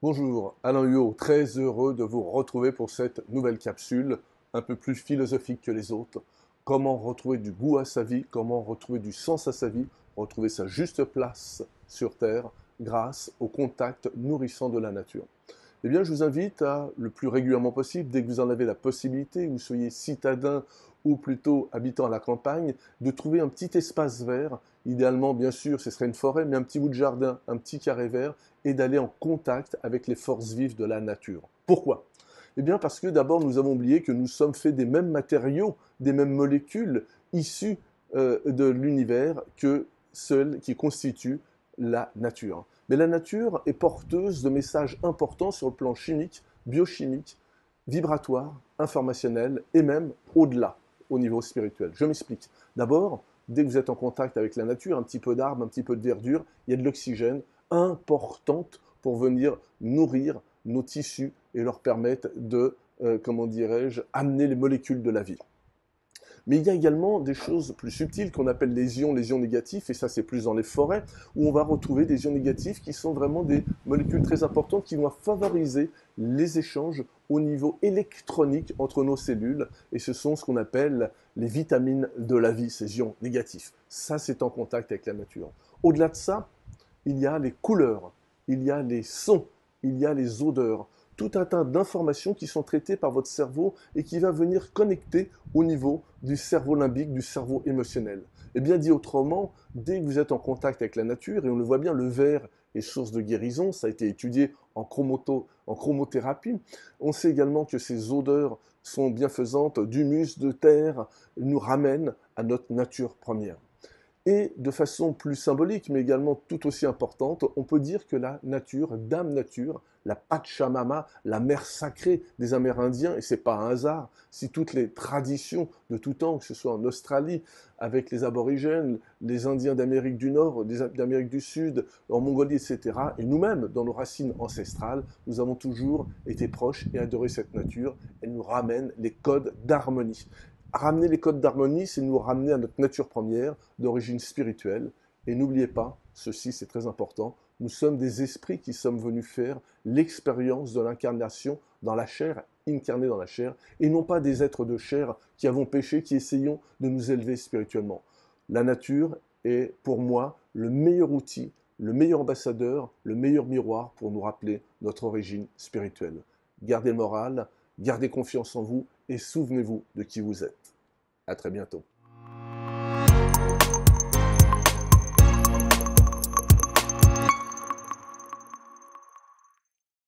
Bonjour, Alain Huot, très heureux de vous retrouver pour cette nouvelle capsule, un peu plus philosophique que les autres. Comment retrouver du goût à sa vie, comment retrouver du sens à sa vie, retrouver sa juste place sur Terre grâce au contact nourrissant de la nature. Eh bien, je vous invite à, le plus régulièrement possible, dès que vous en avez la possibilité, que vous soyez citadin ou plutôt habitant à la campagne, de trouver un petit espace vert. Idéalement, bien sûr, ce serait une forêt, mais un petit bout de jardin, un petit carré vert, et d'aller en contact avec les forces vives de la nature. Pourquoi? Eh bien, parce que d'abord, nous avons oublié que nous sommes faits des mêmes matériaux, des mêmes molécules issues de l'univers que celles qui constituent la nature. Mais la nature est porteuse de messages importants sur le plan chimique, biochimique, vibratoire, informationnel et même au-delà, au niveau spirituel. Je m'explique. D'abord, dès que vous êtes en contact avec la nature, un petit peu d'arbre, un petit peu de verdure, il y a de l'oxygène importante pour venir nourrir nos tissus et leur permettre de, comment dirais-je, amener les molécules de la vie. Mais il y a également des choses plus subtiles qu'on appelle les ions négatifs, et ça c'est plus dans les forêts, où on va retrouver des ions négatifs qui sont vraiment des molécules très importantes qui vont favoriser les échanges au niveau électronique entre nos cellules, et ce sont ce qu'on appelle les vitamines de la vie, ces ions négatifs. Ça c'est en contact avec la nature. Au-delà de ça, il y a les couleurs, il y a les sons, il y a les odeurs, tout un tas d'informations qui sont traitées par votre cerveau et qui va venir connecter au niveau du cerveau limbique, du cerveau émotionnel. Et bien dit autrement, dès que vous êtes en contact avec la nature, et on le voit bien, le vert est source de guérison, ça a été étudié en chromothérapie, on sait également que ces odeurs sont bienfaisantes, d'humus, de terre, nous ramènent à notre nature première. Et de façon plus symbolique, mais également tout aussi importante, on peut dire que la nature, Dame Nature, la Pachamama, la mère sacrée des Amérindiens, et c'est pas un hasard, si toutes les traditions de tout temps, que ce soit en Australie, avec les aborigènes, les Indiens d'Amérique du Nord, d'Amérique du Sud, en Mongolie, etc., et nous-mêmes, dans nos racines ancestrales, nous avons toujours été proches et adoré cette nature, elle nous ramène les codes d'harmonie. Ramener les codes d'harmonie, c'est nous ramener à notre nature première, d'origine spirituelle. Et n'oubliez pas, ceci c'est très important, nous sommes des esprits qui sommes venus faire l'expérience de l'incarnation dans la chair, incarnée dans la chair, et non pas des êtres de chair qui avons péché, qui essayons de nous élever spirituellement. La nature est pour moi le meilleur outil, le meilleur ambassadeur, le meilleur miroir pour nous rappeler notre origine spirituelle. Gardez le moral, gardez confiance en vous et souvenez-vous de qui vous êtes. À très bientôt.